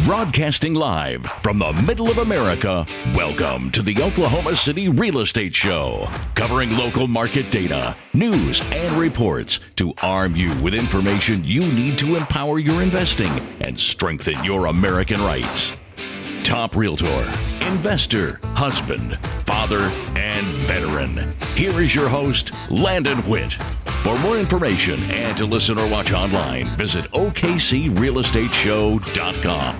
Broadcasting live from the middle of America, welcome to the Oklahoma City Real Estate Show, covering local market data, news, and reports to arm you with information you need to empower your investing and strengthen your American rights. Top Realtor, investor, husband, father, and veteran. Here is your host, Landon Witt. For more information and to listen or watch online, visit okcrealestateshow.com.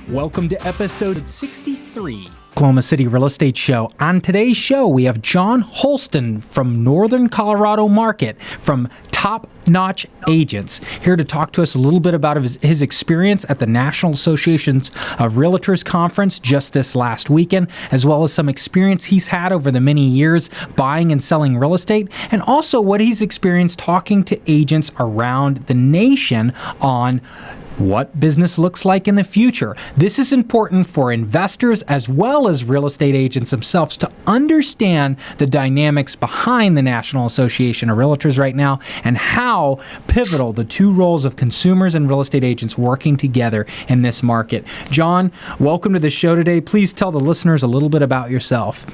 Welcome to episode 63, Oklahoma City Real Estate Show. On today's show, we have Jon Holsten from Northern Colorado Market from TopNotch Agents, here to talk to us a little bit about his experience at the National Associations of Realtors Conference just this last weekend, as well as some experience he's had over the many years buying and selling real estate, and also what he's experienced talking to agents around the nation on what business looks like in the future. This is important for investors as well as real estate agents themselves to understand the dynamics behind the National Association of Realtors right now and how pivotal the two roles of consumers and real estate agents working together in this market. Jon, welcome to the show today. Please tell the listeners a little bit about yourself.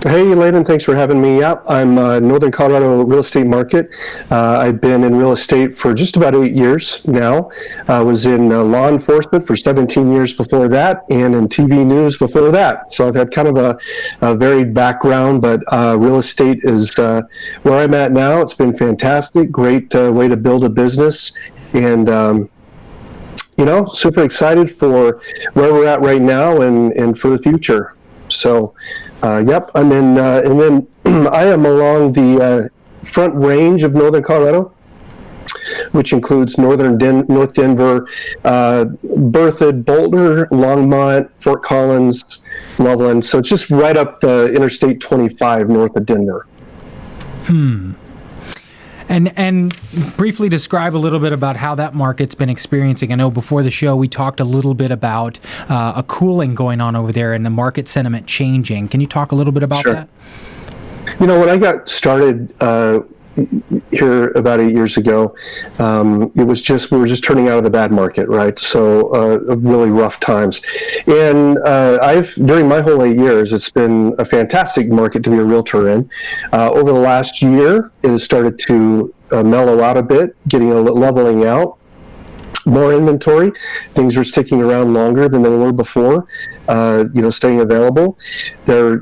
Hey, Landon, thanks for having me. Yeah, I'm Northern Colorado Real Estate Market. I've been in real estate for just about 8 years now. I was in law enforcement for 17 years before that, and in TV news before that. So I've had kind of a varied background, but real estate is where I'm at now. It's been fantastic, great way to build a business, and super excited for where we're at right now and for the future. So, I'm in, and then I am along the front range of Northern Colorado, which includes North Denver, Berthoud, Boulder, Longmont, Fort Collins, Loveland. So it's just right up the Interstate 25 north of Denver. And briefly describe a little bit about how that market's been experiencing. I know before the show we talked a little bit about a cooling going on over there and the market sentiment changing. Can you talk a little bit about that? You know, when I got started here about 8 years ago, we were just turning out of the bad market, right? So really rough times. And during my whole 8 years, it's been a fantastic market to be a realtor in. Over the last year, it has started to mellow out a bit, leveling out. More inventory. Things are sticking around longer than they were before, staying available. The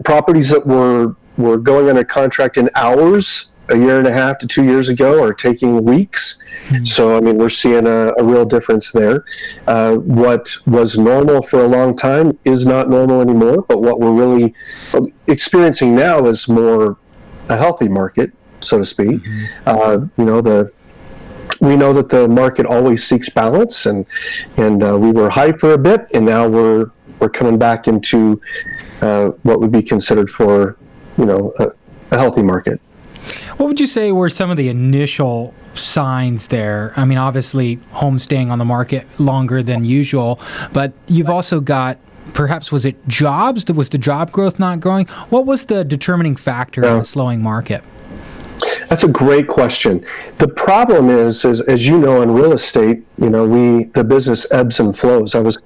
properties that were going under contract in hours a year and a half to 2 years ago are taking weeks. So, I mean, we're seeing a real difference there. What was normal for a long time is not normal anymore, but what we're really experiencing now is more a healthy market, so to speak. We know that the market always seeks balance, and we were high for a bit, and now we're coming back into what would be considered for a healthy market. What would you say were some of the initial signs there? I mean, obviously, homes staying on the market longer than usual, but you've also got, perhaps, was it jobs? Was the job growth not growing? What was the determining factor in the slowing market? That's a great question. The problem is, as you know, in real estate, the business ebbs and flows. I was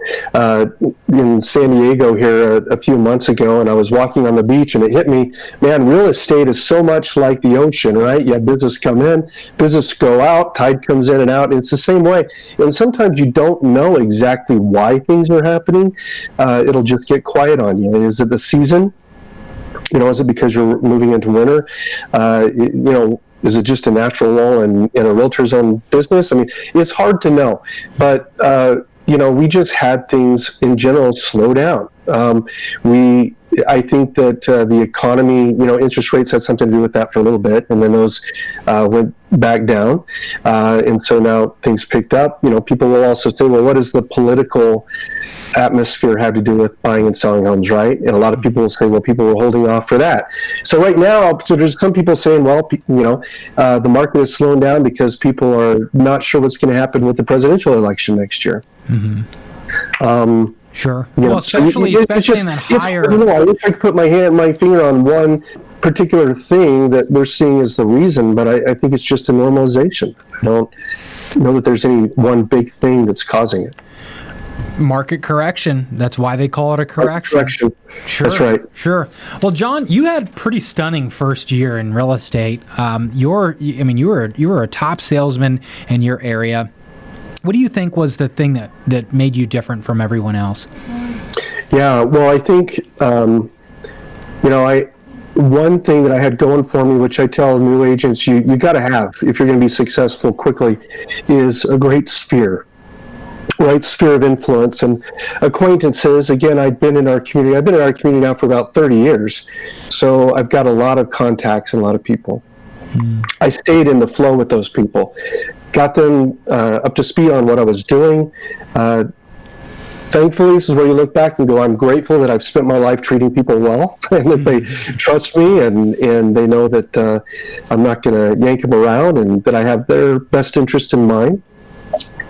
in San Diego here a few months ago, and I was walking on the beach, and it hit me, man, real estate is so much like the ocean, right? You have business come in, business go out, tide comes in and out, and it's the same way. And sometimes you don't know exactly why things are happening. It'll just get quiet on you. Is it the season? Is it because you're moving into winter? Is it just a natural lull in a realtor's own business? I mean, it's hard to know. But, we just had things in general slow down. I think that the economy, interest rates had something to do with that for a little bit, and then those went back down. And so now things picked up. People will also say, well, what does the political atmosphere have to do with buying and selling homes, right? And a lot of people will say, well, people were holding off for that. So right now, there's some people saying, well, the market is slowing down because people are not sure what's going to happen with the presidential election next year. Mm-hmm. Sure. Especially in that higher. I wish I could put my finger on one particular thing that we're seeing as the reason, but I think it's just a normalization. know that there's any one big thing that's causing it. Market correction. That's why they call it a correction. Sure, that's right. Sure. Well, John, you had pretty stunning first year in real estate. You were a top salesman in your area. What do you think was the thing that made you different from everyone else? Yeah, well, I think one thing that I had going for me, which I tell new agents, you got to have if you're going to be successful quickly, is a great sphere. Right, sphere of influence and acquaintances. Again, I've been in our community now for about 30 years, so I've got a lot of contacts and a lot of people. I stayed in the flow with those people, got them up to speed on what I was doing. Thankfully, this is where you look back and go, I'm grateful that I've spent my life treating people well and that they trust me and they know that I'm not going to yank them around and that I have their best interest in mind.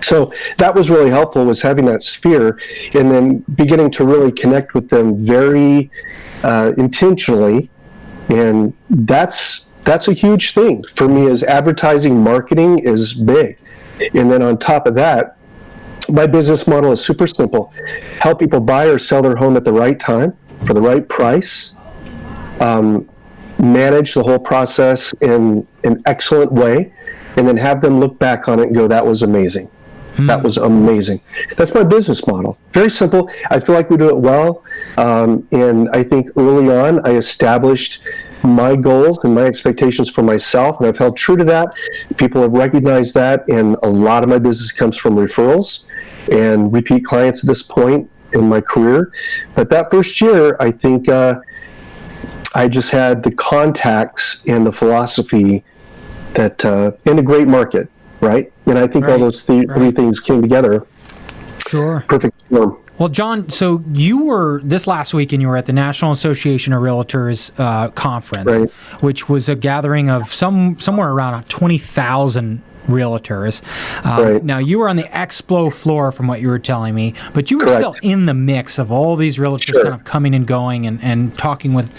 So that was really helpful, was having that sphere and then beginning to really connect with them very intentionally. And that's a huge thing for me, as advertising marketing is big. And then on top of that, my business model is super simple. Help people buy or sell their home at the right time for the right price. Manage the whole process in an excellent way, and then have them look back on it and go, that was amazing. That was amazing. That's my business model. Very simple. I feel like we do it well. And I think early on, I established my goals and my expectations for myself, and I've held true to that. People have recognized that, and a lot of my business comes from referrals and repeat clients at this point in my career. But that first year, I think I just had the contacts and the philosophy that in a great market. Right? And I think all those three things came together. Sure. Perfect storm. Well, John, so you were, this last weekend, you were at the National Association of Realtors conference, which was a gathering of somewhere around 20,000 realtors. Now, you were on the expo floor from what you were telling me, but you were still in the mix of all these realtors kind of coming and going and talking with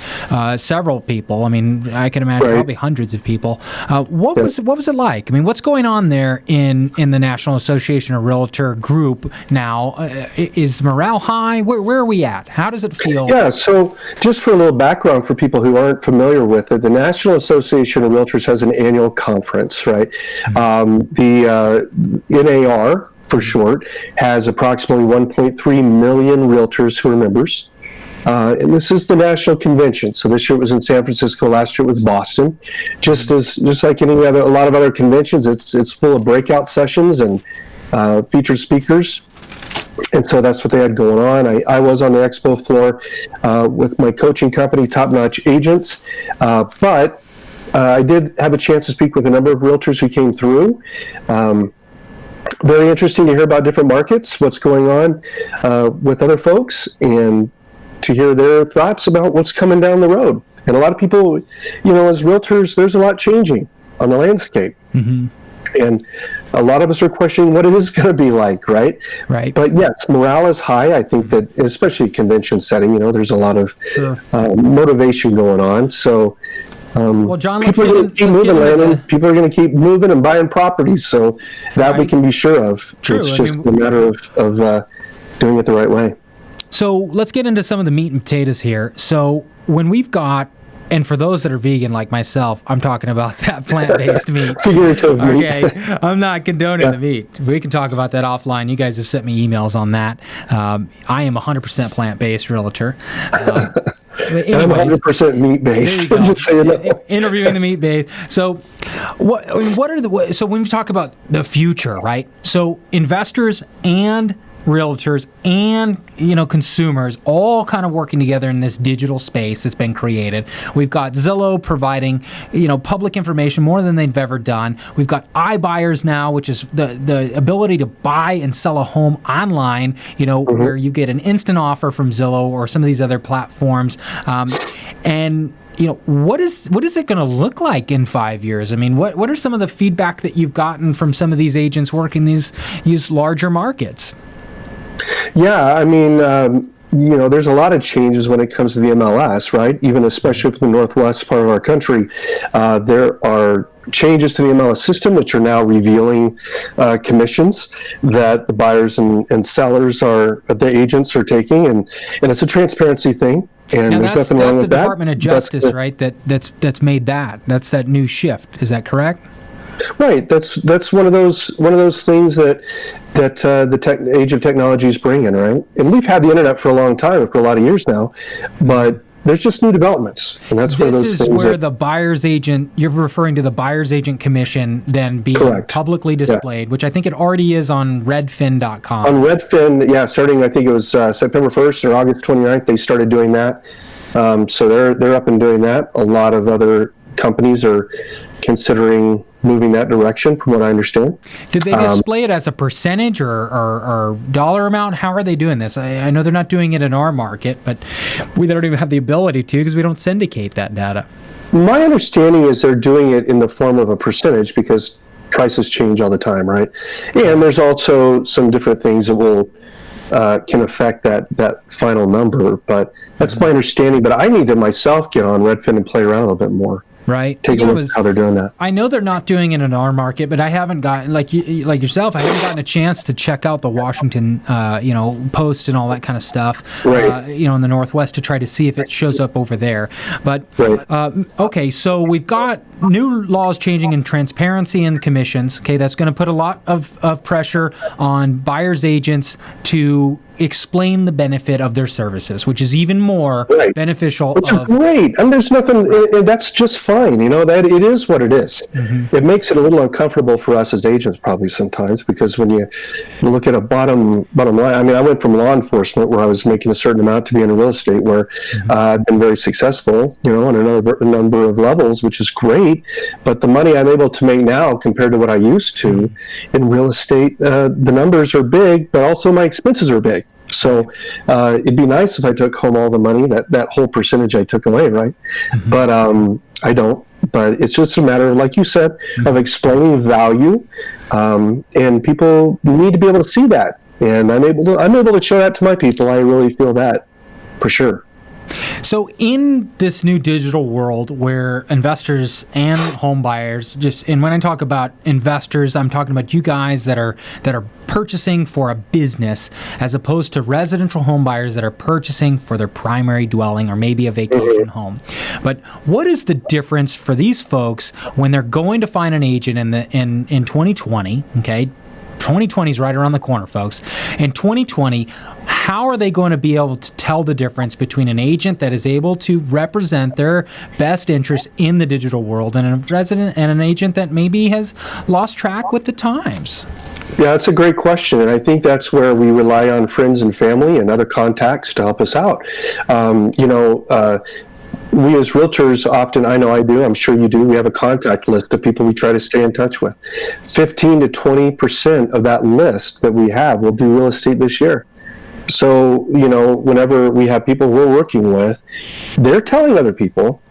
several people. I mean, I can imagine probably hundreds of people. What was it like? I mean, what's going on there in the National Association of Realtor group now? Is morale high? Where are we at? How does it feel? Yeah, so just for a little background for people who aren't familiar with it, the National Association of Realtors has an annual conference, right? The NAR, for short, has approximately 1.3 million realtors who are members. And this is the national convention. So this year it was in San Francisco. Last year it was Boston. Just like a lot of other conventions, it's full of breakout sessions and featured speakers. And so that's what they had going on. I was on the expo floor with my coaching company, TopNotch Agents, but I did have a chance to speak with a number of realtors who came through. Very interesting to hear about different markets, what's going on with other folks, and to hear their thoughts about what's coming down the road. And a lot of people, as realtors, there's a lot changing on the landscape. Mm-hmm. And a lot of us are questioning what it is going to be like, right? Right. But yes, morale is high. I think that, especially convention setting, there's a lot of motivation going on. So, well, John, people are going to keep moving, Landon. People are going to keep moving and buying properties, so that we can be sure of. True. It's just a matter of doing it the right way. So let's get into some of the meat and potatoes here. So when we've got, and for those that are vegan like myself, I'm talking about that plant-based meat. Figurative meat. Okay, I'm not condoning the meat. We can talk about that offline. You guys have sent me emails on that. I am 100% plant-based realtor. Anyways, I'm 100% meat-based. Just so you know. Interviewing the meat-based. So, so when we talk about the future, right? So investors and realtors and consumers all kind of working together in this digital space that's been created. We've got Zillow providing public information more than they've ever done. We've got iBuyers now, which is the ability to buy and sell a home online, where you get an instant offer from Zillow or some of these other platforms. And what is it going to look like in 5 years? I mean, what are some of the feedback that you've gotten from some of these agents working these larger markets? Yeah, I mean, there's a lot of changes when it comes to the MLS, right? Even especially up in the northwest part of our country, there are changes to the MLS system, which are now revealing commissions that the buyers and sellers the agents are taking, and it's a transparency thing. And there's nothing wrong with that. That's the Department of Justice, right? That's made that. That's that new shift. Is that correct? Right. That's one of those things that the age of technology is bringing, right? And we've had the internet for a long time, for a lot of years now, but there's just new developments, and that's one of those things. This is where the buyer's agent, you're referring to the buyer's agent commission then being publicly displayed, which I think it already is on redfin.com. On Redfin, yeah, starting, I think it was September 1st or August 29th, they started doing that. So they're up and doing that. A lot of other companies are considering moving that direction, from what I understand. Did they display it as a percentage or dollar amount? How are they doing this? I know they're not doing it in our market, but we don't even have the ability to because we don't syndicate that data. My understanding is they're doing it in the form of a percentage because prices change all the time, right? And there's also some different things that will can affect that final number, but that's my understanding. But I need to myself get on Redfin and play around a little bit more. Right. Take a look at how they're doing that. I know they're not doing it in our market, but I haven't gotten, like yourself, I haven't gotten a chance to check out the Washington, Post and all that kind of stuff, right. In the Northwest to try to see if it shows up over there. But, okay, so we've got new laws changing in transparency and commissions. Okay, that's going to put a lot of pressure on buyers' agents to explain the benefit of their services, which is even more beneficial. Which is great. And there's nothing, that's just fine. That it is what it is. Mm-hmm. It makes it a little uncomfortable for us as agents probably sometimes, because when you look at a bottom line, I went from law enforcement where I was making a certain amount to be in real estate where I've been very successful, on a number of levels, which is great. But the money I'm able to make now compared to what I used to in real estate, the numbers are big, but also my expenses are big. So it'd be nice if I took home all the money, that whole percentage I took away, right? Mm-hmm. But I don't. But it's just a matter, like you said, of explaining value, and people need to be able to see that. And I'm able to show that to my people. I really feel that for sure. So in this new digital world where investors and home buyers and when I talk about investors, I'm talking about you guys that are purchasing for a business as opposed to residential home buyers that are purchasing for their primary dwelling or maybe a vacation home. But what is the difference for these folks when they're going to find an agent in 2020, okay? 2020 is right around the corner, folks. In 2020, how are they going to be able to tell the difference between an agent that is able to represent their best interest in the digital world and an agent that maybe has lost track with the times? Yeah, that's a great question, and I think that's where we rely on friends and family and other contacts to help us out. We as realtors often, I know I do, I'm sure you do, we have a contact list of people we try to stay in touch with. 15 to 20% of that list that we have will do real estate this year. So, whenever we have people we're working with, they're telling other people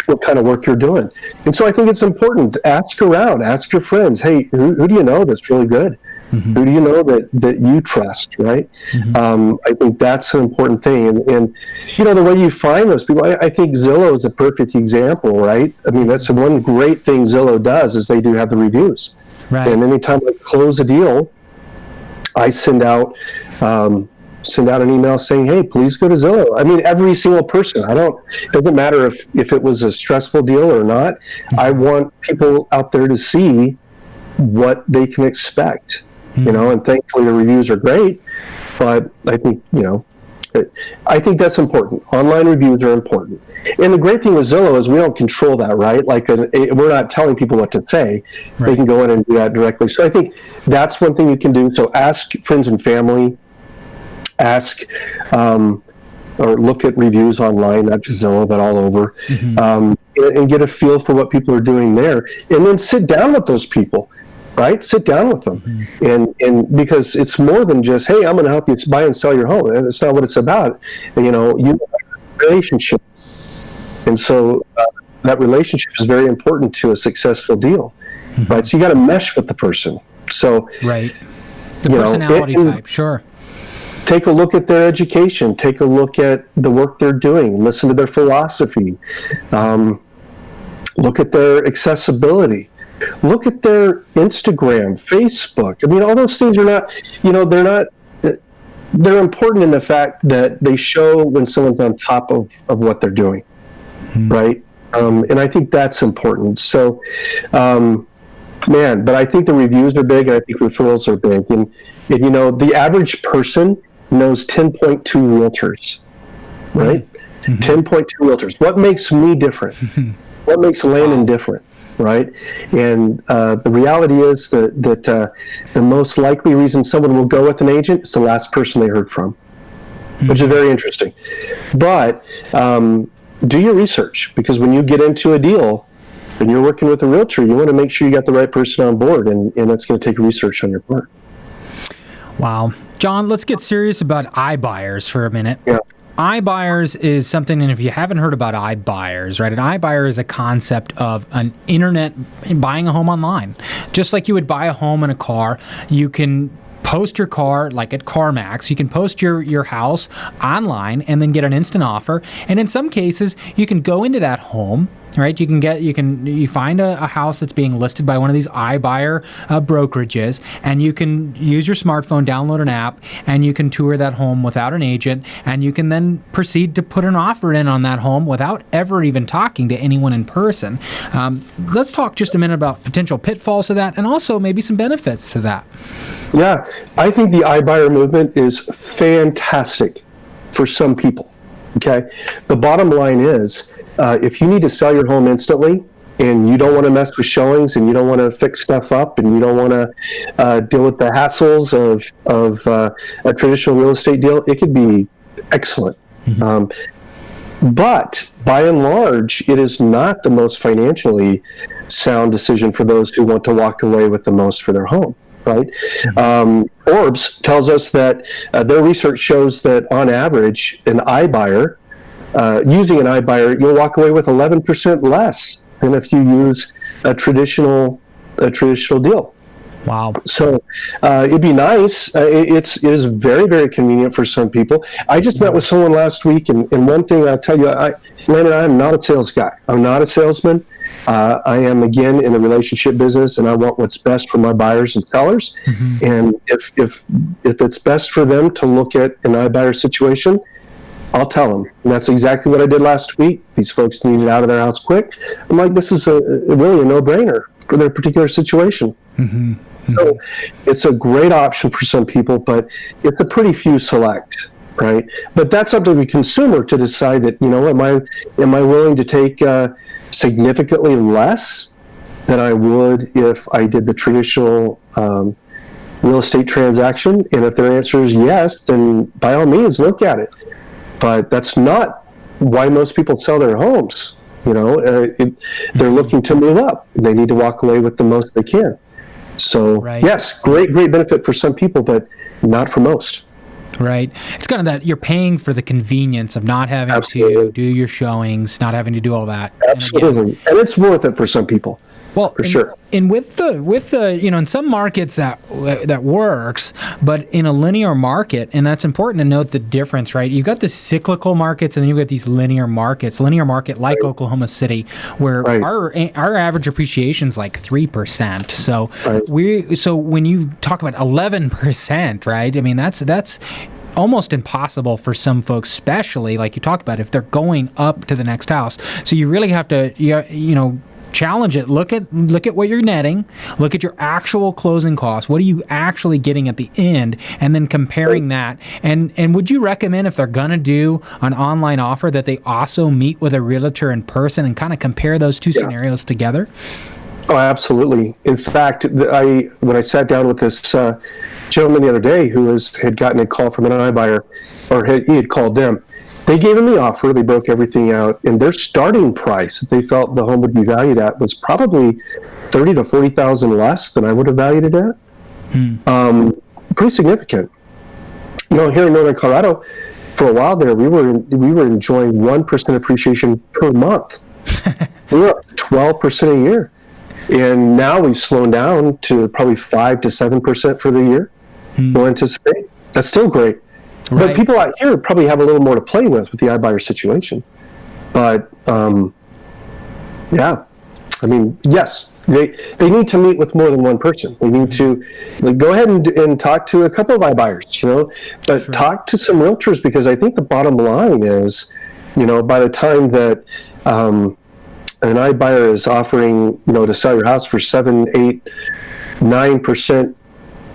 what kind of work you're doing. And so I think it's important to ask around, ask your friends, hey, who do you know that's really good? Mm-hmm. Who do you know that you trust, right? Mm-hmm. I think that's an important thing. And the way you find those people, I think Zillow is a perfect example, right? That's the one great thing Zillow does is they do have the reviews. Right. And anytime I close a deal, I send out an email saying, hey, please go to Zillow. Every single person. It doesn't matter if it was a stressful deal or not. Mm-hmm. I want people out there to see what they can expect. And thankfully the reviews are great, but I think, I think that's important. Online reviews are important. And the great thing with Zillow is we don't control that, right? We're not telling people what to say. Right. They can go in and do that directly. So I think that's one thing you can do. So ask friends and family, or look at reviews online, not just Zillow, but all over, and get a feel for what people are doing there. And then sit down with those people. Right? Sit down with them. And because it's more than just, hey, I'm going to help you buy and sell your home. That's not what it's about. You have a relationship. And so that relationship is very important to a successful deal. Right? So you got to mesh with the person. So, right. The personality type, sure. Take a look at their education. Take a look at the work they're doing. Listen to their philosophy. Look at their accessibility. Look at their Instagram, Facebook. I mean, all those things are not, they're important in the fact that they show when someone's on top of what they're doing, right? And I think that's important. So, but I think the reviews are big, and I think referrals are big. And the average person knows 10.2 realtors, right? 10.2 realtors. What makes me different? What makes Landon different, right? And the reality is that the most likely reason someone will go with an agent is the last person they heard from, which is very interesting. But do your research, because when you get into a deal and you're working with a realtor, you want to make sure you got the right person on board, and that's going to take research on your part. Wow. John, let's get serious about iBuyers for a minute. Yeah. iBuyers is something, and if you haven't heard about iBuyers, right, an iBuyer is a concept of an internet buying a home online. Just like you would buy a home and a car, you can post your car, like at CarMax, you can post your house online and then get an instant offer. And in some cases, you can go into that home, right? You find a house that's being listed by one of these iBuyer brokerages, and you can use your smartphone, download an app, and you can tour that home without an agent, and you can then proceed to put an offer in on that home without ever even talking to anyone in person. Let's talk just a minute about potential pitfalls of that, and also maybe some benefits to that. Yeah, I think the iBuyer movement is fantastic for some people, okay? The bottom line is, if you need to sell your home instantly and you don't want to mess with showings and you don't want to fix stuff up and you don't want to deal with the hassles of a traditional real estate deal, it could be excellent. But by and large, it is not the most financially sound decision for those who want to walk away with the most for their home. Right? Forbes tells us that their research shows that on average, an iBuyer, using an iBuyer, you'll walk away with 11% less than if you use a traditional deal. Wow. So it'd be nice. It is very, very convenient for some people. I just met with someone last week, and one thing I'll tell you, Landon, I am not a sales guy. I'm not a salesman. I am, again, in the relationship business, and I want what's best for my buyers and sellers. And if it's best for them to look at an iBuyer situation, I'll tell them. And that's exactly what I did last week. These folks needed out of their house quick. I'm like, this is really a no-brainer for their particular situation. So it's a great option for some people, but it's a pretty few select, right? But that's up to the consumer to decide that, am I willing to take significantly less than I would if I did the traditional real estate transaction? And if their answer is yes, then by all means, look at it. But that's not why most people sell their homes. They're looking to move up. They need to walk away with the most they can. So, yes, great benefit for some people, but not for most. Right. It's kind of that you're paying for the convenience of not having to do your showings, not having to do all that. Absolutely. And it's worth it for some people. Well, for sure. And with the in some markets that works, but in a linear market, and that's important to note the difference, right? You got the cyclical markets, and then you got these linear markets. Linear market like Oklahoma City, where our average appreciation is like 3%. So when you talk about 11%, right? I mean that's almost impossible for some folks, especially like you talk about if they're going up to the next house. So you really have to challenge it. Look at what you're netting. Look at your actual closing costs. What are you actually getting at the end? And then comparing that. And would you recommend, if they're going to do an online offer, that they also meet with a realtor in person and kind of compare those two scenarios together? Oh, absolutely. In fact, when I sat down with this gentleman the other day who had gotten a call from an iBuyer, or he had called them, they gave him the offer, they broke everything out, and their starting price that they felt the home would be valued at was probably $30,000 to $40,000 less than I would have valued it at. Pretty significant. Here in Northern Colorado, for a while there, we were enjoying 1% appreciation per month. We were up 12% a year, and now we've slowed down to probably 5 to 7% for the year. We'll anticipate. That's still great. Right. But people out here probably have a little more to play with the iBuyer situation. But, I mean, yes, they need to meet with more than one person. They need to go ahead and talk to a couple of iBuyers, but Sure. talk to some realtors, because I think the bottom line is, by the time that an iBuyer is offering, to sell your house for 7, 8, 9%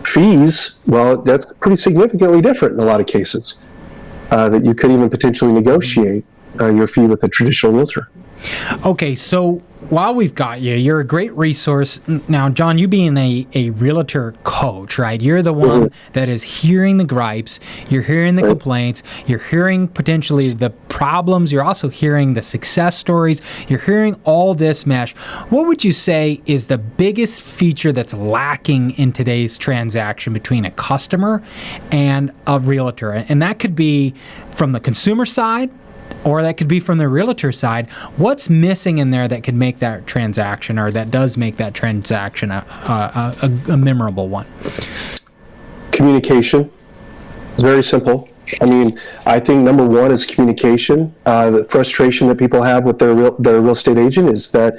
fees, well, that's pretty significantly different in a lot of cases, that you could even potentially negotiate your fee with a traditional realtor. Okay, so while we've got you, you're a great resource. Now, John, you being a realtor coach, right? You're the one that is hearing the gripes, you're hearing the complaints, you're hearing potentially the problems, you're also hearing the success stories, you're hearing all this mesh. What would you say is the biggest feature that's lacking in today's transaction between a customer and a realtor? And that could be from the consumer side, or that could be from the realtor side. What's missing in there that could make that transaction, or that does make that transaction a memorable one? Communication. It's very simple. I mean, I think number one is communication. The frustration that people have with their real estate agent is that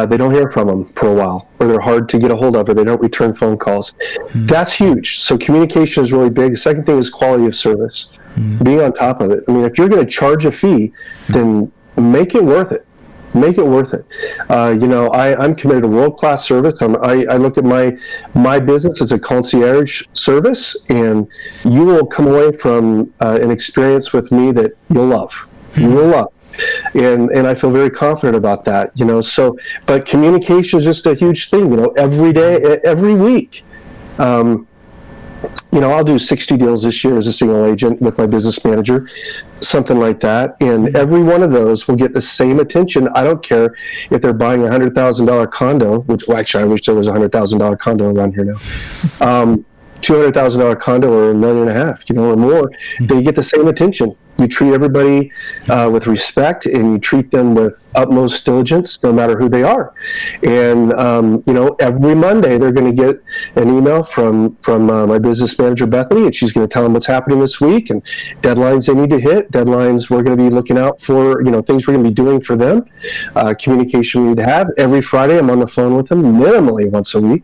they don't hear from them for a while, or they're hard to get a hold of, or they don't return phone calls. That's huge. So communication is really big. The second thing is quality of service. Being on top of it. I mean, if you're going to charge a fee, then make it worth it. Make it worth it. I'm committed to world-class service. I look at my business as a concierge service, and you will come away from an experience with me that you'll love. You will love. And I feel very confident about that. But communication is just a huge thing. Every day, every week. I'll do 60 deals this year as a single agent with my business manager, something like that. And every one of those will get the same attention. I don't care if they're buying a $100,000 condo, actually I wish there was a $100,000 condo around here now. $200,000 condo or $1.5 million, or more, they get the same attention. You treat everybody with respect, and you treat them with utmost diligence, no matter who they are. And every Monday they're going to get an email from my business manager Bethany, and she's going to tell them what's happening this week and deadlines they need to hit, deadlines we're going to be looking out for, things we're going to be doing for them, communication we need to have. Every Friday I'm on the phone with them minimally once a week.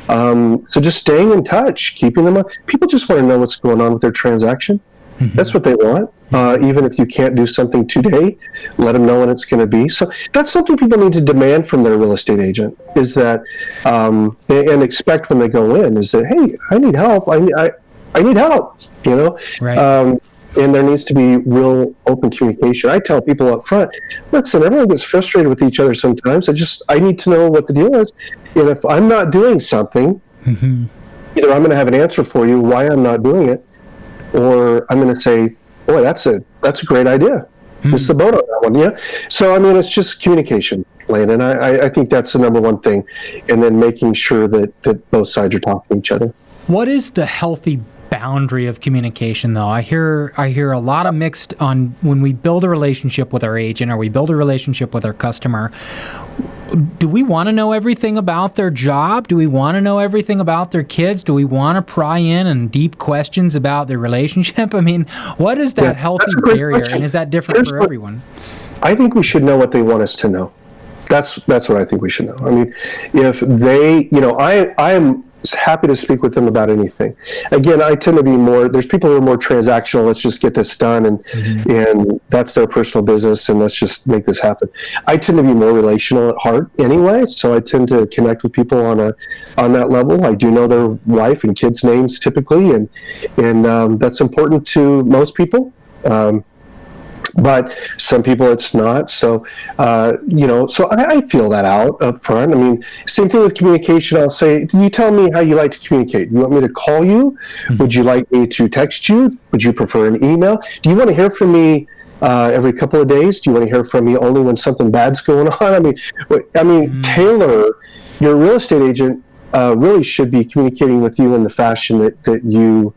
So just staying in touch, keeping them up. People just want to know what's going on with their transaction. That's what they want. Even if you can't do something today, let them know when it's going to be. So that's something people need to demand from their real estate agent, is that, and expect when they go in, is that, hey, I need help. I need help, Right. And there needs to be real open communication. I tell people up front, listen, everyone gets frustrated with each other sometimes. I need to know what the deal is. And if I'm not doing something, either I'm going to have an answer for you why I'm not doing it, or I'm going to say, boy, that's a great idea. Miss the boat on that one, yeah? So, it's just communication, Lane, and I think that's the number one thing. And then making sure that both sides are talking to each other. What is the healthy boundary of communication, though? I hear a lot of mixed on when we build a relationship with our agent, or we build a relationship with our customer. Do we want to know everything about their job? Do we want to know everything about their kids? Do we want to pry in and deep questions about their relationship? What is that healthy barrier, question. And is that different for everyone? I think we should know what they want us to know. That's what I think we should know. If they, I am happy to speak with them about anything. Again, I tend to be there's people who are more transactional. Let's just get this done, and that's their personal business, and let's just make this happen. I tend to be more relational at heart anyway, so I tend to connect with people on that level. I do know their wife and kids' names typically, and that's important to most people. But some people it's not. So, so I feel that out up front. Same thing with communication. I'll say, you tell me how you like to communicate. You want me to call you? Would you like me to text you? Would you prefer an email? Do you want to hear from me every couple of days? Do you want to hear from me only when something bad's going on? Taylor, your real estate agent really should be communicating with you in the fashion that you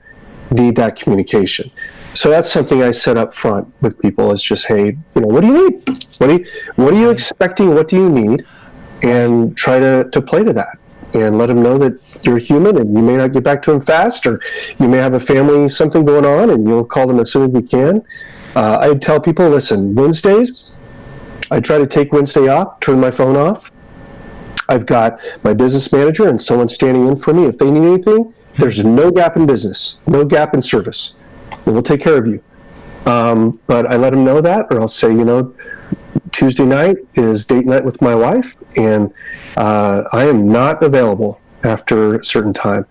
need that communication. So that's something I set up front with people. Is just, hey, what do you need? What are you expecting? What do you need? And try to play to that, and let them know that you're human, and you may not get back to them fast, or you may have a family something going on, and you'll call them as soon as we can. I tell people, listen, Wednesdays, I try to take Wednesday off, turn my phone off, I've got my business manager and someone standing in for me. If they need anything, there's no gap in business, no gap in service. And we'll take care of you. But I let them know that, or I'll say, Tuesday night is date night with my wife, and I am not available after a certain time.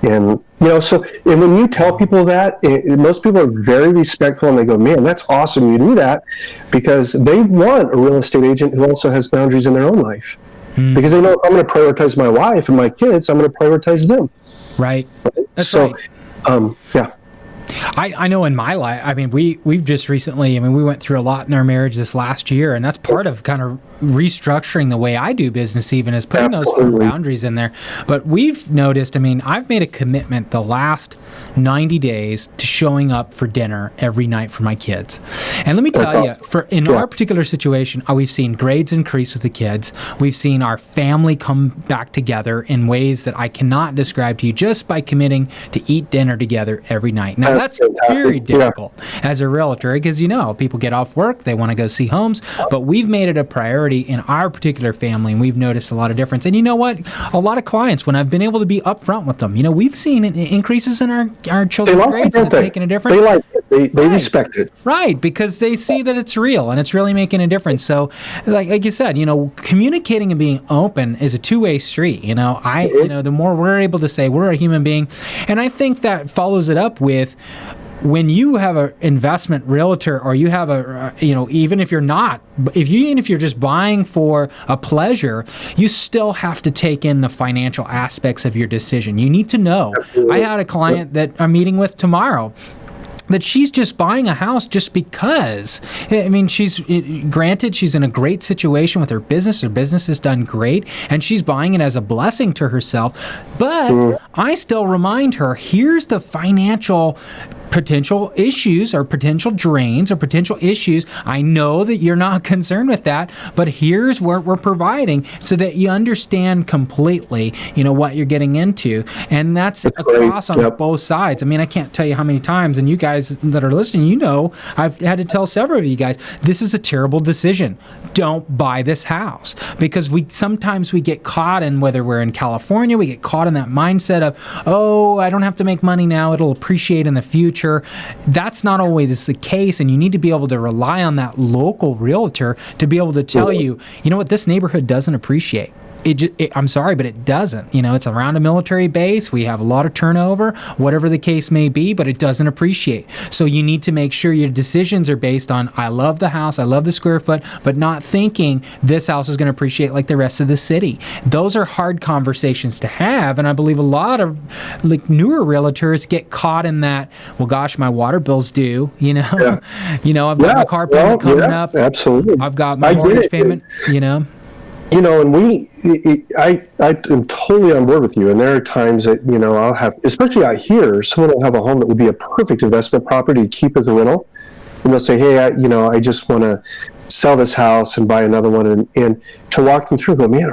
And, and when you tell people that, most people are very respectful, and they go, man, that's awesome you do that, because they want a real estate agent who also has boundaries in their own life. Because they know if I'm going to prioritize my wife and my kids, I'm going to prioritize them. Right. That's so, right. Yeah. I know in my life, we've just recently, we went through a lot in our marriage this last year, and that's part of kind of restructuring the way I do business, even is putting those firm boundaries in there. But we've noticed, I've made a commitment the last 90 days to showing up for dinner every night for my kids. And let me tell you, in our particular situation, we've seen grades increase with the kids. We've seen our family come back together in ways that I cannot describe to you just by committing to eat dinner together every night. Now, that's very difficult as a realtor because, people get off work, they want to go see homes, but we've made it a priority in our particular family, and we've noticed a lot of difference. And you know what? A lot of clients, when I've been able to be upfront with them, we've seen increases in our children's grades, and it's making a difference. They like it. They respect it. Right, because they see that it's real, and it's really making a difference. So, like you said, communicating and being open is a two-way street. The more we're able to say we're a human being, and I think that follows it up with when you have an investment realtor, or you have even if you're just buying for a pleasure, you still have to take in the financial aspects of your decision. You need to know. Absolutely. I had a client that I'm meeting with tomorrow that she's just buying a house just because. She's in a great situation with her business. Her business has done great, and she's buying it as a blessing to herself. But I still remind her, here's the financial potential issues or potential drains or potential issues. I know that you're not concerned with that, but here's what we're providing so that you understand completely, what you're getting into. And that's across on both sides. I can't tell you how many times, and you guys that are listening, I've had to tell several of you guys, this is a terrible decision. Don't buy this house, because sometimes we get caught in, whether we're in California, we get caught in that mindset of, I don't have to make money now, it'll appreciate in the future. That's not always the case, and you need to be able to rely on that local realtor to be able to tell you, what, this neighborhood doesn't appreciate. I'm sorry, but it doesn't. It's around a military base. We have a lot of turnover, whatever the case may be, but it doesn't appreciate. So you need to make sure your decisions are based on, I love the house, I love the square foot, but not thinking this house is going to appreciate like the rest of the city. Those are hard conversations to have, and I believe a lot of newer realtors get caught in that, well, gosh, my water bill's due, I've got my car payment coming up. Absolutely. I've got my mortgage payment, and I am totally on board with you. And there are times that, I'll have, especially out here, someone will have a home that would be a perfect investment property to keep as a rental. And they'll say, hey, I just want to sell this house and buy another one. And to walk them through, go, man,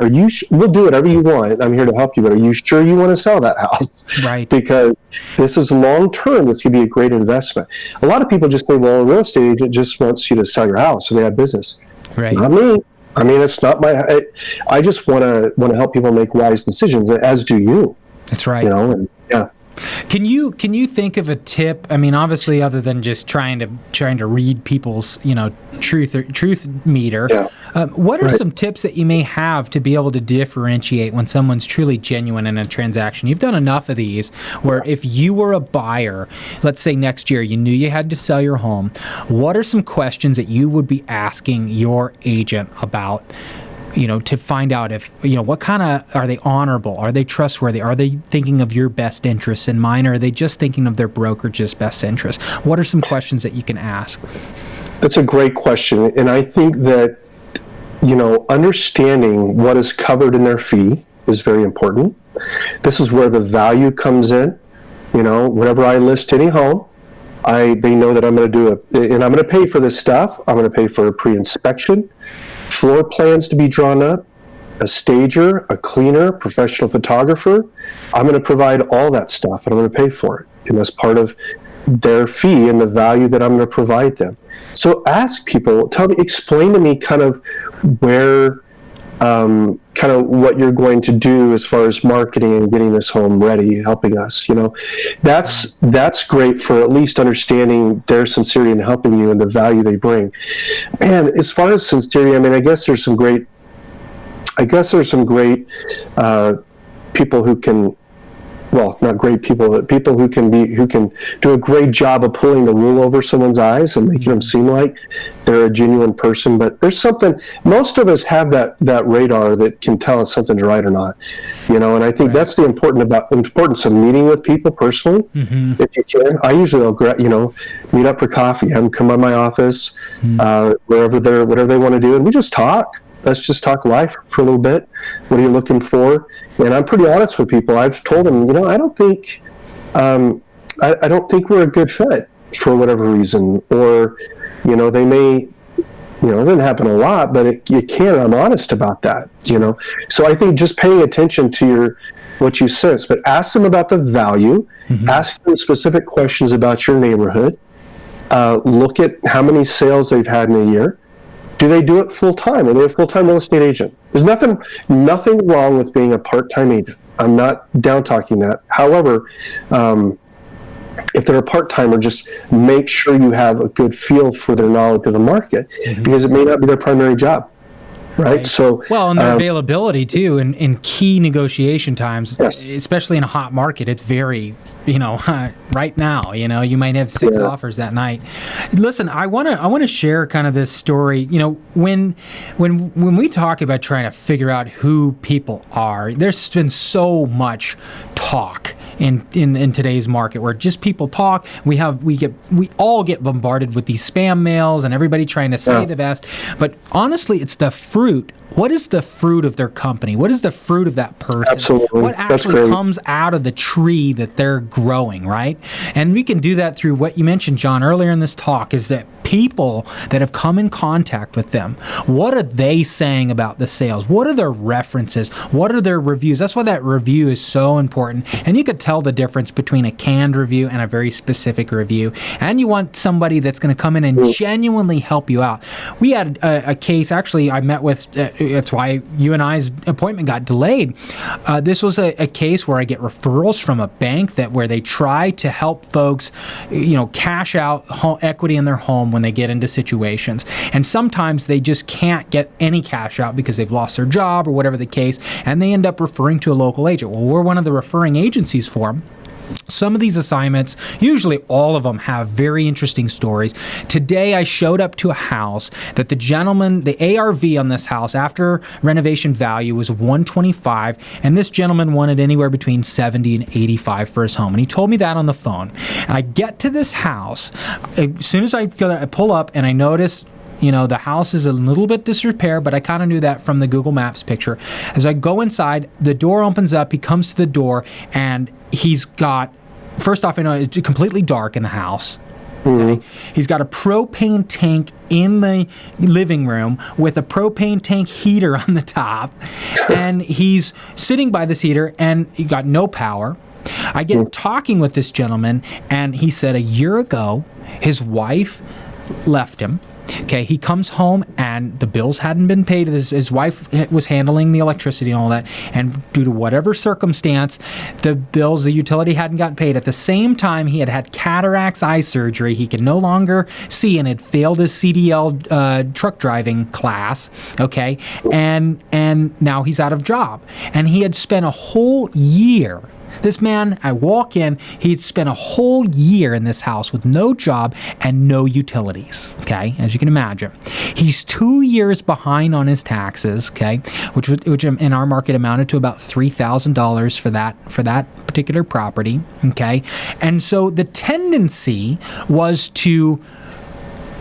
we'll do whatever you want. I'm here to help you, but are you sure you want to sell that house? Right. Because this is long term. This could be a great investment. A lot of people just say, well, a real estate agent just wants you to sell your house so they have business. Right. Not me. It's not I just want to help people make wise decisions, as do you. That's right. Yeah. Can you think of a tip? Obviously, other than just trying to read people's truth meter. Yeah. What are some tips that you may have to be able to differentiate when someone's truly genuine in a transaction? You've done enough of these where if you were a buyer, let's say next year, you knew you had to sell your home. What are some questions that you would be asking your agent about? To find out if, what kind of, are they honorable? Are they trustworthy? Are they thinking of your best interests in mind? Or are they just thinking of their brokerage's best interest? What are some questions that you can ask? That's a great question. And I think that, understanding what is covered in their fee is very important. This is where the value comes in. Whenever I list any home, they know that I'm going to and I'm going to pay for this stuff. I'm going to pay for a pre-inspection, floor plans to be drawn up, a stager, a cleaner, professional photographer. I'm going to provide all that stuff, and I'm going to pay for it. And that's part of their fee and the value that I'm going to provide them. So ask people, explain to me kind of where kind of what you're going to do as far as marketing and getting this home ready, helping us. That's great for at least understanding their sincerity and helping you and the value they bring. And as far as sincerity, I mean, I guess there's some great people who can, well, not great people, but people who can do a great job of pulling the wool over someone's eyes and making them seem like they're a genuine person. But there's something, most of us have that radar that can tell us something's right or not, and I think that's the importance of meeting with people personally. If you can. I usually will meet up for coffee, have them come by my office, whatever they want to do, and we just talk. Let's just talk life for a little bit. What are you looking for? And I'm pretty honest with people. I've told them, I don't think we're a good fit for whatever reason. Or, they may, it doesn't happen a lot, but it can. I'm honest about that, So I think just paying attention to what you sense, but ask them about the value. Ask them specific questions about your neighborhood. Look at how many sales they've had in a year. Do they do it full-time? Are they a full-time real estate agent? There's nothing wrong with being a part-time agent. I'm not down-talking that. However, if they're a part-timer, just make sure you have a good feel for their knowledge of the market, because it may not be their primary job. Right. So, and their availability too, in key negotiation times, yes. Especially in a hot market, it's very, right now, you might have 6 offers that night. Listen, I want to share kind of this story. When we talk about trying to figure out who people are, there's been so much talk in today's market where just people talk. We all get bombarded with these spam mails and everybody trying to say the best. But honestly, it's the fruit. What is the fruit of their company? What is the fruit of that person? Absolutely. What actually comes out of the tree that they're growing, right? And we can do that through what you mentioned, John, earlier in this talk, is that people that have come in contact with them, what are they saying about the sales? What are their references? What are their reviews? That's why that review is so important. And you could tell the difference between a canned review and a very specific review. And you want somebody that's going to come in and genuinely help you out. We had a case, actually, I met with, that's why you and I's appointment got delayed. This was a case where I get referrals from a bank where they try to help folks, cash out equity in their home when they get into situations. And sometimes they just can't get any cash out because they've lost their job or whatever the case, and they end up referring to a local agent. Well, we're one of the referring agencies for them. Some of these assignments, usually all of them, have very interesting stories. Today, I showed up to a house that the ARV on this house after renovation value was $125, and this gentleman wanted anywhere between $70 and $85 for his home. And he told me that on the phone. I get to this house. As soon as I pull up and I notice the house is a little bit disrepair, but I kind of knew that from the Google Maps picture. As I go inside, the door opens up, he comes to the door, and he's got, first off, it's completely dark in the house. Okay? He's got a propane tank in the living room with a propane tank heater on the top, and he's sitting by this heater, and he got no power. I get talking with this gentleman, and he said a year ago, his wife left him. Okay, he comes home and the bills hadn't been paid. His wife was handling the electricity and all that, and due to whatever circumstance, the utility hadn't gotten paid. At the same time, he had cataracts, eye surgery. He could no longer see and had failed his CDL truck driving class. Okay, and now he's out of job, and he had spent a whole year. This man, I walk in, he'd spent a whole year in this house with no job and no utilities, okay, as you can imagine. He's 2 years behind on his taxes, okay, which in our market amounted to about $3,000 for that particular property, okay. And so the tendency was to,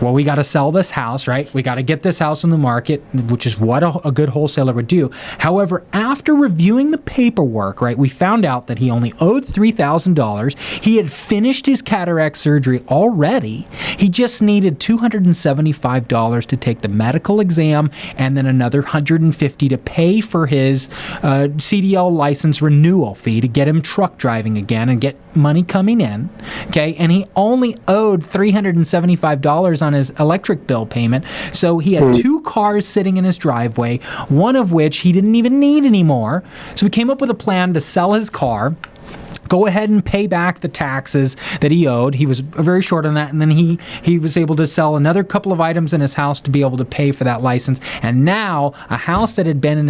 well, we got to sell this house, right? We got to get this house on the market, which is what a good wholesaler would do. However, after reviewing the paperwork, right, we found out that he only owed $3,000. He had finished his cataract surgery already. He just needed $275 to take the medical exam and then another $150 to pay for his CDL license renewal fee to get him truck driving again and get money coming in. Okay, and he only owed $375 on his electric bill payment, so he had two cars sitting in his driveway, one of which he didn't even need anymore. So we came up with a plan to sell his car, go ahead and pay back the taxes that he owed. He was very short on that, and then he was able to sell another couple of items in his house to be able to pay for that license. And now a house that had been in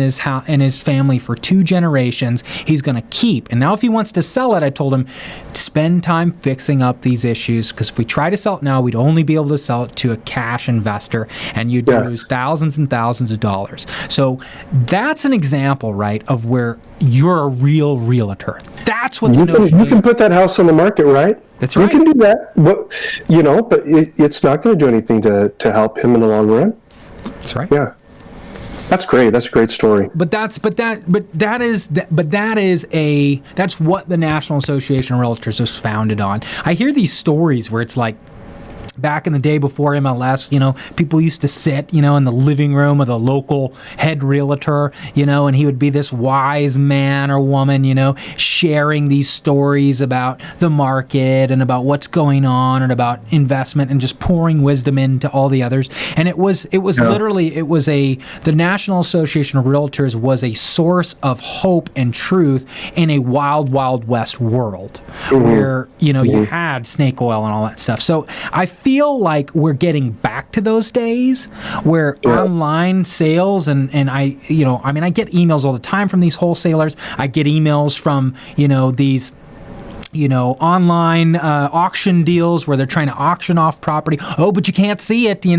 his family for 2 generations, he's going to keep. And now if he wants to sell it, I told him, spend time fixing up these issues, because if we try to sell it now, we'd only be able to sell it to a cash investor, and you'd lose thousands and thousands of dollars. So that's an example, right, of where you're a real realtor. That's what you can put that house on the market, right? That's right. You can do that, but it's not going to do anything to help him in the long run. That's right. Yeah, that's great. That's a great story. That's what the National Association of Realtors was founded on. I hear these stories where it's like, back in the day before MLS, people used to sit, in the living room of the local head realtor, and he would be this wise man or woman, sharing these stories about the market and about what's going on and about investment and just pouring wisdom into all the others. And it was literally, the National Association of Realtors was a source of hope and truth in a wild, wild west world where, you had snake oil and all that stuff. So I feel like we're getting back to those days where online sales and I get emails all the time from these wholesalers. I get emails from, these online auction deals where they're trying to auction off property. Oh, but you can't see it, you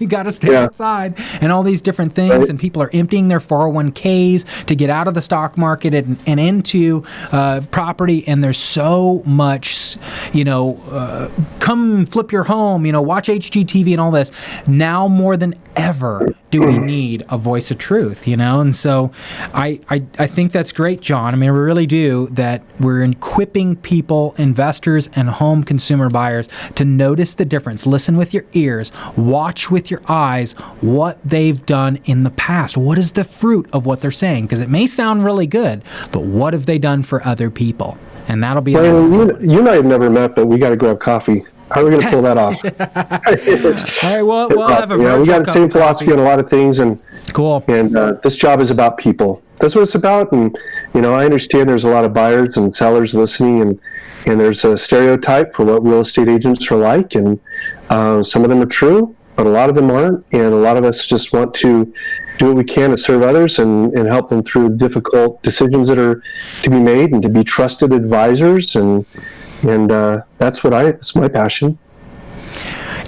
got to stay outside and all these different things. Right. And people are emptying their 401ks to get out of the stock market and into property. And there's so much, come flip your home, watch HGTV and all this. Now more than ever do we need a voice of truth, And so I think that's great, John. I mean, we really do, that we're equipping people, investors, and home consumer buyers to notice the difference. Listen with your ears, watch with your eyes what they've done in the past. What is the fruit of what they're saying? Because it may sound really good, but what have they done for other people? And that'll be... Well, you and I have never met, but we got to grab coffee. How are we going to pull that off? All right, we'll have a we got the same philosophy on a lot of things, and cool. And this job is about people. That's what it's about. And I understand there's a lot of buyers and sellers listening, and there's a stereotype for what real estate agents are like, and some of them are true, but a lot of them aren't. And a lot of us just want to do what we can to serve others and help them through difficult decisions that are to be made, and to be trusted advisors. And that's my passion.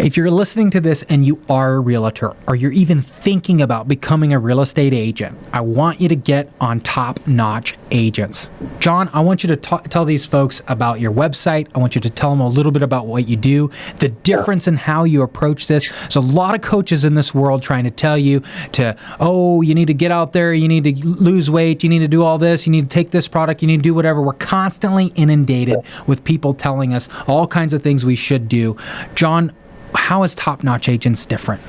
If you're listening to this and you are a realtor, or you're even thinking about becoming a real estate agent, I want you to get on TopNotch Agents. John, I want you to tell these folks about your website. I want you to tell them a little bit about what you do, the difference in how you approach this. There's a lot of coaches in this world trying to tell you you need to get out there, you need to lose weight, you need to do all this, you need to take this product, you need to do whatever. We're constantly inundated with people telling us all kinds of things we should do. John, how is TopNotch Agents different?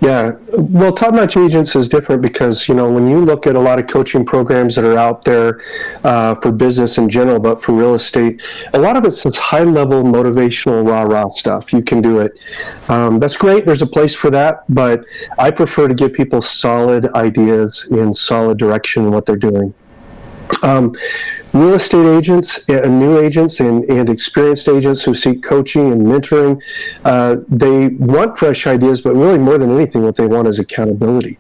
Yeah, well, TopNotch Agents is different because, when you look at a lot of coaching programs that are out there for business in general, but for real estate, a lot of it's this high-level motivational rah-rah stuff. You can do it. That's great. There's a place for that, but I prefer to give people solid ideas and solid direction in what they're doing. Real estate agents, new agents, and experienced agents who seek coaching and mentoring, they want fresh ideas, but really more than anything, what they want is accountability.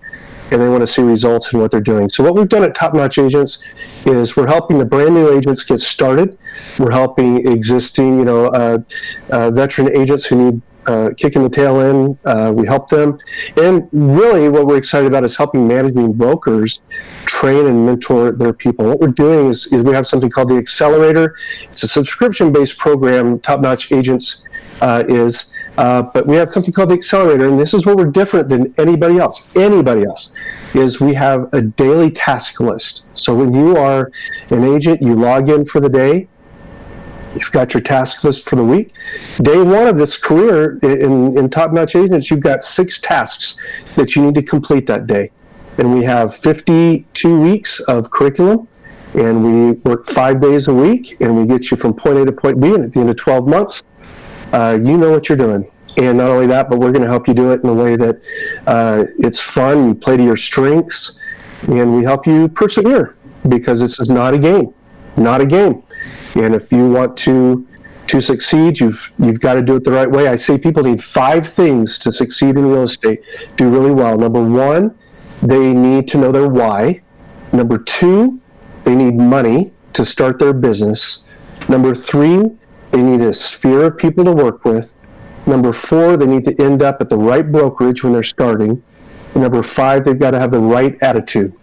And they want to see results in what they're doing. So what we've done at TopNotch Agents is we're helping the brand new agents get started. We're helping existing, veteran agents who need kicking the tail end. We help them. And really what we're excited about is helping managing brokers train and mentor their people. What we're doing is we have something called the Accelerator. It's a subscription-based program, TopNotch Agents but we have something called the Accelerator, and this is where we're different than anybody else, is we have a daily task list. So when you are an agent, you log in for the day, You've got your task list for the week. Day one of this career in TopNotch Agents, you've got 6 tasks that you need to complete that day. And we have 52 weeks of curriculum, and we work 5 days a week, and we get you from point A to point B, and at the end of 12 months, you know what you're doing. And not only that, but we're going to help you do it in a way that it's fun, you play to your strengths, and we help you persevere, because this is not a game. Not a game. And if you want to succeed, you've got to do it the right way. I say people need 5 things to succeed in real estate, do really well. Number 1, they need to know their why. Number 2, they need money to start their business. Number 3, they need a sphere of people to work with. Number 4, they need to end up at the right brokerage when they're starting. And number 5, they've got to have the right attitude.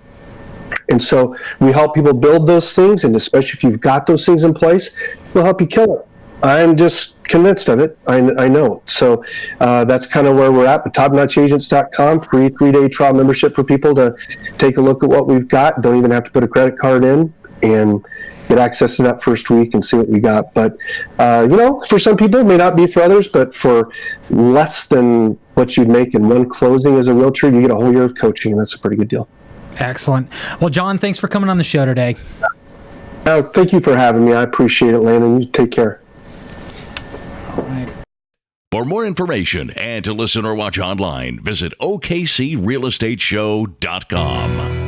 And so we help people build those things, and especially if you've got those things in place, we'll help you kill it. I'm just convinced of it. I know. So that's kind of where we're at. But TopNotchAgents.com, free 3-day trial membership for people to take a look at what we've got. Don't even have to put a credit card in, and get access to that first week and see what we got. But, for some people, it may not be for others, but for less than what you'd make in one closing as a realtor, you get a whole year of coaching, and that's a pretty good deal. Excellent. Well, Jon, thanks for coming on the show today. Thank you for having me. I appreciate it, Landon. You take care. All right. For more information and to listen or watch online, visit OKCRealEstateShow.com.